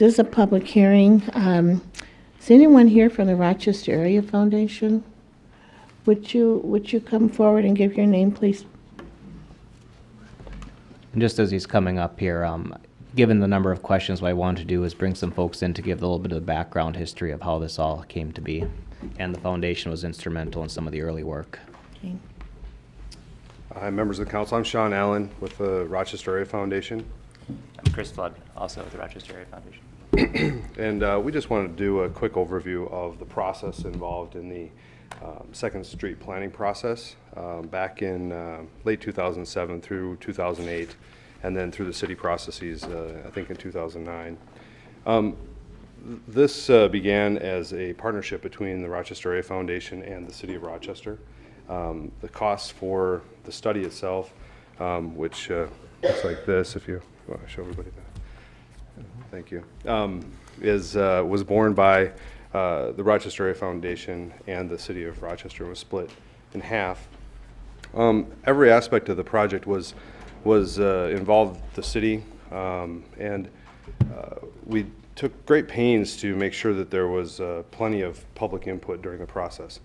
This is a public hearing. Is anyone here from the Rochester Area Foundation? Would you come forward and give your name, please? And just as he's coming up here, given the number of questions, what I wanted to do is bring some folks in to give a little bit of the background history of how this all came to be. And the foundation was instrumental in some of the early work. Okay. Hi, members of the council. I'm Sean Allen with the Rochester Area Foundation. I'm Chris Flood, also with the Rochester Area Foundation. And we just wanted to do a quick overview of the process involved in the Second Street planning process back in late 2007 through 2008, and then through the city processes, I think in 2009. This began as a partnership between the Rochester Area Foundation and the City of Rochester. The costs for the study itself, which looks like this, if you want to show everybody that. Thank you. Was borne by the Rochester Area Foundation and the City of Rochester. Was split in half. Every aspect of the project was involved the city, and we took great pains to make sure that there was plenty of public input during the process.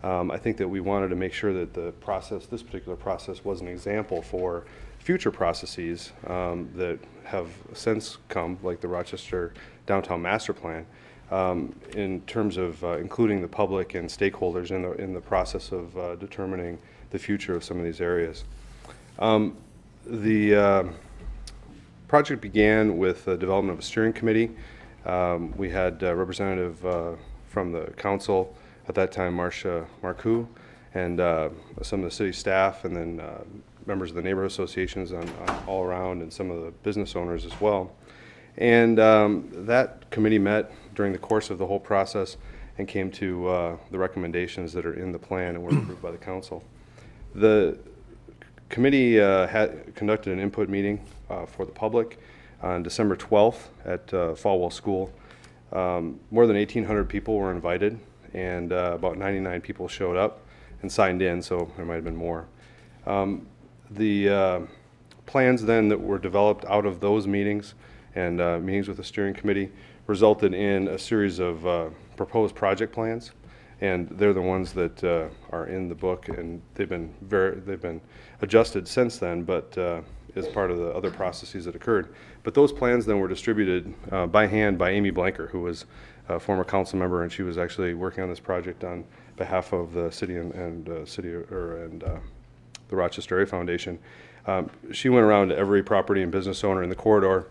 I think that we wanted to make sure that the process, this particular process, was an example for future processes that have since come, like the Rochester Downtown Master Plan, in terms of including the public and stakeholders in the process of determining the future of some of these areas. The project began with the development of a steering committee. We had a representative from the council at that time, Marcia Marcoux, and some of the city staff, and then members of the neighborhood associations on all around, and some of the business owners as well. And that committee met during the course of the whole process and came to the recommendations that are in the plan and were approved by the council. The committee had conducted an input meeting for the public on December 12th at Falwell School. More than 1,800 people were invited, and about 99 people showed up and signed in, so there might have been more. The plans then that were developed out of those meetings and meetings with the steering committee resulted in a series of proposed project plans, and they're the ones that are in the book, and they've been adjusted since then, but as part of the other processes that occurred. But those plans then were distributed by hand by Amy Blanker, who was a former council member, and she was actually working on this project on behalf of the city and the Rochester Area Foundation. She went around to every property and business owner in the corridor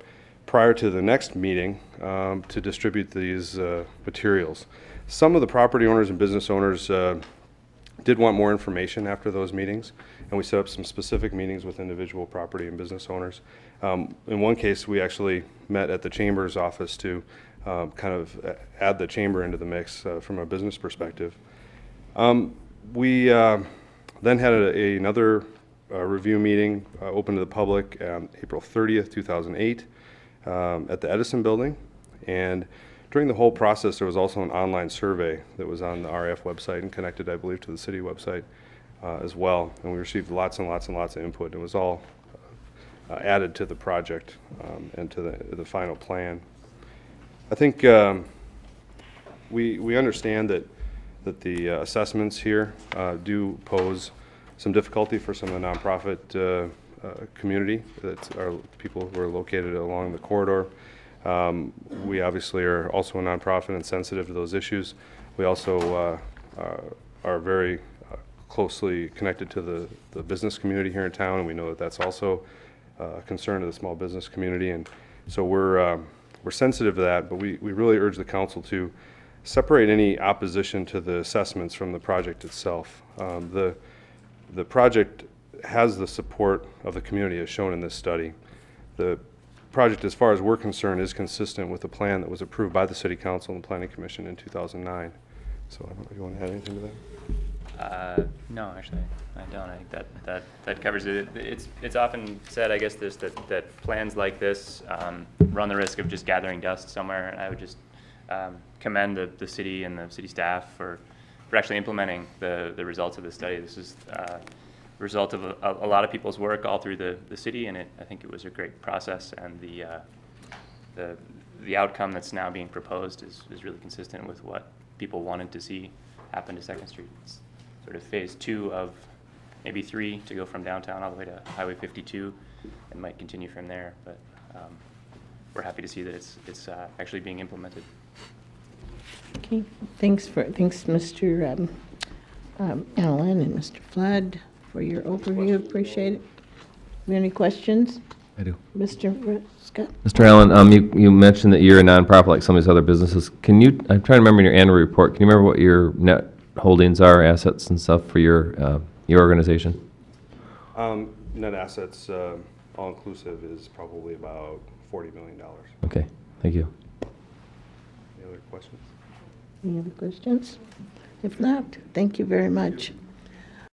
prior to the next meeting to distribute these materials. Some of the property owners and business owners did want more information after those meetings, and we set up some specific meetings with individual property and business owners. In one case, we actually met at the chamber's office to kind of add the chamber into the mix from a business perspective. We then had another review meeting open to the public April 30th, 2008 at the Edison building, and during the whole process there was also an online survey that was on the RF website and connected, I believe, to the city website as well, and we received lots and lots and lots of input. It was all added to the project and to the final plan. I think we understand that the assessments here do pose some difficulty for some of the nonprofit community that are people who are located along the corridor. We obviously are also a nonprofit and sensitive to those issues. We also are very closely connected to the business community here in town, and we know that that's also a concern of the small business community, and so we're sensitive to that, but we really urge the council to separate any opposition to the assessments from the project itself. The project has the support of the community as shown in this study. The project, as far as we're concerned, is consistent with the plan that was approved by the City Council and the Planning Commission in 2009. So I don't know if you want to add anything to that? No, actually, I don't. I think that covers it. It's often said, I guess, that plans like this run the risk of just gathering dust somewhere, and I would just commend the city and the city staff for actually implementing the results of this study. This is a result of a lot of people's work all through the city, and I think it was a great process, and the the outcome that's now being proposed is really consistent with what people wanted to see happen to Second Street. It's sort of phase 2 of maybe 3 to go from downtown all the way to Highway 52, and might continue from there. But we're happy to see that it's actually being implemented. Okay, thanks, Mr. Allen and Mr. Flood, for your overview. Appreciate it. Have any questions? I do. Mr. Scott? Mr. Allen, you mentioned that you're a nonprofit like some of these other businesses. Can you, I'm trying to remember in your annual report, can you remember what your net holdings are, assets and stuff for your organization? Net assets, all inclusive, is probably about $40 million. Okay, thank you. Any other questions? Any other questions? If not, thank you very much.